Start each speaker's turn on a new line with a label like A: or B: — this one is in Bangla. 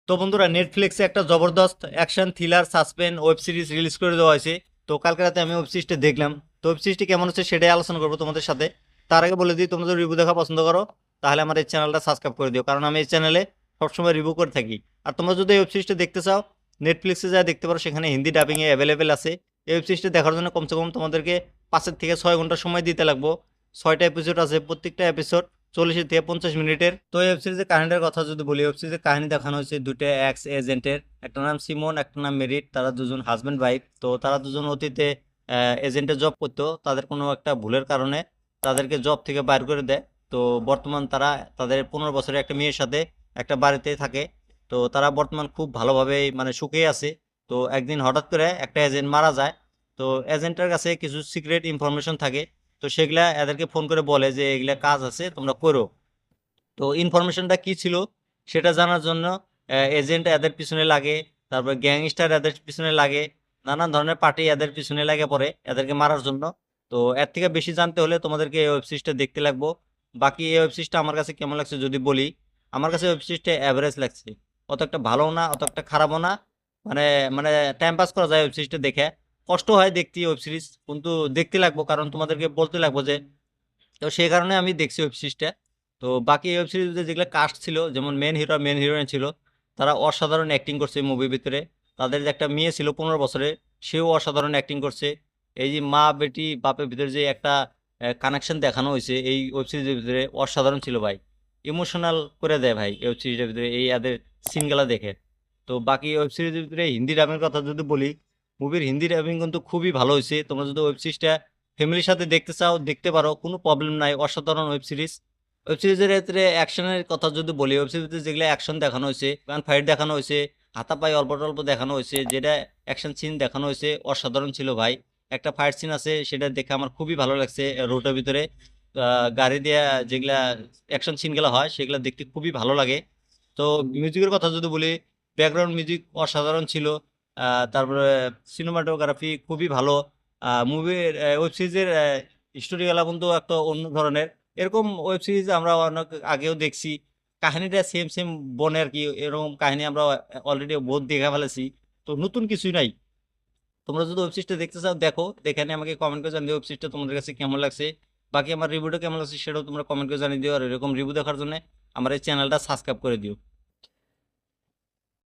A: তো বন্ধুরা, নেটফ্লিক্সে একটা জবরদস্ত action thriller suspense web series release করে দেওয়া হয়েছে। তো কালকে রাতে আমি ওয়েব সিরিজটা দেখলাম। তো ওয়েব সিরিজটি কেমন হচ্ছে সেটাই আলোচনা করবো তোমাদের সাথে। তার আগে বলে দিই, তোমরা যদি রিভিউ দেখা পছন্দ করো তাহলে আমার এই চ্যানেলটা সাবস্ক্রাইব করে দিও, কারণ আমি এই চ্যানেলে সবসময় রিভিউ করে থাকি। আর তোমরা যদি এই ওয়েব সিরিজটা দেখতে চাও, নেটফ্লিক্সে যা দেখতে পারো, সেখানে হিন্দি ডাবিংয়ে অ্যাভেলেবেল আছে। এই ওয়েব সিরিজটা দেখার জন্য কমসে কম তোমাদেরকে 5 থেকে 6 ঘন্টা সময় দিতে লাগবো। 6টা এপিসোড আছে, প্রত্যেকটা এপিসোড 40 থেকে 50 মিনিটের। তো এই ওয়েব সিরিজের কাহিনীর কথা যদি বলি, ওয়েব সিরিজের কাহিনী দেখানো হয়েছে দুটো এক্স এজেন্টের। একটা নাম সিমন, একটা নাম মেরিট। তারা দুজন হাজব্যান্ড ওয়াইফ। তো তারা দুজন অতীতে এজেন্টে জব করতো। তাদের কোনো একটা ভুলের কারণে তাদেরকে জব থেকে বাইর করে দেয়। তো বর্তমান তারা তাদের 15 বছরের একটা মেয়ের সাথে একটা বাড়িতে থাকে। তো তারা বর্তমান খুব ভালোভাবে মানে সুখেই আছে। তো একদিন হঠাৎ করে একটা এজেন্ট মারা যায়। তো এজেন্টের কাছে কিছু সিক্রেট ইনফরমেশন থাকে। তো সেগুলা এদেরকে ফোন করে বলে যে এগুলা কাজ আছে, তোমরা করো। তো ইনফরমেশনটা কি ছিল সেটা জানার জন্য এজেন্ট এদের পিছনে লাগে। তারপর গ্যাংস্টার এদের পিছনে লাগে। নানান ধরনের পার্টি এদের পিছনে লাগে পড়ে এদেরকে মারার জন্য। তো এর থেকে বেশি জানতে হলে তোমাদেরকে এই ওয়েব সিরিজটা দেখতে লাগবো। বাকি এই ওয়েব সিরিজটা আমার কাছে কেমন লাগছে যদি বলি, আমার কাছে ওয়েব সিরিজটা অ্যাভারেজ লাগছে। অত একটা ভালো না, অত একটা খারাপও না। মানে মানে টাইম পাস করা যায় ওয়েব সিরিজটা দেখে। কষ্ট হয় দেখতে ওয়েব সিরিজ, কিন্তু দেখতে লাগবো, কারণ তোমাদেরকে বলতে লাগবো যে। তো সেই কারণে আমি দেখছি ওয়েব সিরিজটা। তো বাকি ওয়েব সিরিজে যেগুলো কাস্ট ছিল, যেমন মেন হিরো মেন হিরোইন ছিল, তারা অসাধারণ অ্যাক্টিং করছে মুভির ভিতরে। তাদের যে একটা মেয়ে ছিল 15 বছরের, সেও অসাধারণ অ্যাক্টিং করছে। এই যে মা বেটি বাপের ভিতরে যে একটা কানেকশন দেখানো হয়েছে এই ওয়েব সিরিজের ভিতরে, অসাধারণ ছিল ভাই। ইমোশনাল করে দেয় ভাই এই ওয়েব সিরিজের ভিতরে এই এদের সিনগুলা দেখে। তো বাকি ওয়েব সিরিজের ভিতরে হিন্দি ডাবিং কথা যদি বলি, মুভির হিন্দি ডাবিং কিন্তু খুবই ভালো হয়েছে। তোমরা যদি ওয়েব সিরিজটা ফ্যামিলির সাথে দেখতে চাও দেখতে পারো, কোনো প্রবলেম নাই। অসাধারণ ওয়েব সিরিজ। ওয়েব সিরিজের ক্ষেত্রে অ্যাকশনের কথা যদি বলি, ওয়েব সিরিজে যেগুলো অ্যাকশন দেখানো হয়েছে, গান ফাইট দেখানো হয়েছে, হাতাপাই অল্প অল্প দেখানো হয়েছে, যেটা অ্যাকশন সিন দেখানো হয়েছে, অসাধারণ ছিল ভাই। একটা ফাইট সিন আছে, সেটা দেখে আমার খুবই ভালো লাগছে। রোডের ভিতরে গাড়ি দিয়ে যেগুলা অ্যাকশন সিনগুলো হয়, সেগুলো দেখতে খুবই ভালো লাগে। তো মিউজিকের কথা যদি বলি, ব্যাকগ্রাউন্ড মিউজিক অসাধারণ ছিল। তারপরে সিনেমাটোগ্রাফি খুবই ভালো। মুভির ওয়েব সিরিজের স্টোরিগুলা কিন্তু একটা অন্য ধরনের। এরকম ওয়েব সিরিজ আমরা অনেক আগেও দেখছি। কাহিনীটা সেম সেম বনে আর কি, এরকম কাহিনী আমরা অলরেডি বহুত দেখে ফেলেছি। তো নতুন কিছুই নাই। তোমরা যদি ওয়েব সিরিজটা দেখতে চাও দেখো, দেখে নিয়ে আমাকে কমেন্ট করে জানিয়ে ওয়েব সিরিজটা তোমাদের কাছে কেমন লাগছে। বাকি আমার রিভিউটা কেমন লাগছে সেটাও তোমরা কমেন্ট করে জানিয়ে দিও। আর এরকম রিভিউ দেখার জন্য আমার এই চ্যানেলটা সাবস্ক্রাইব করে দিও।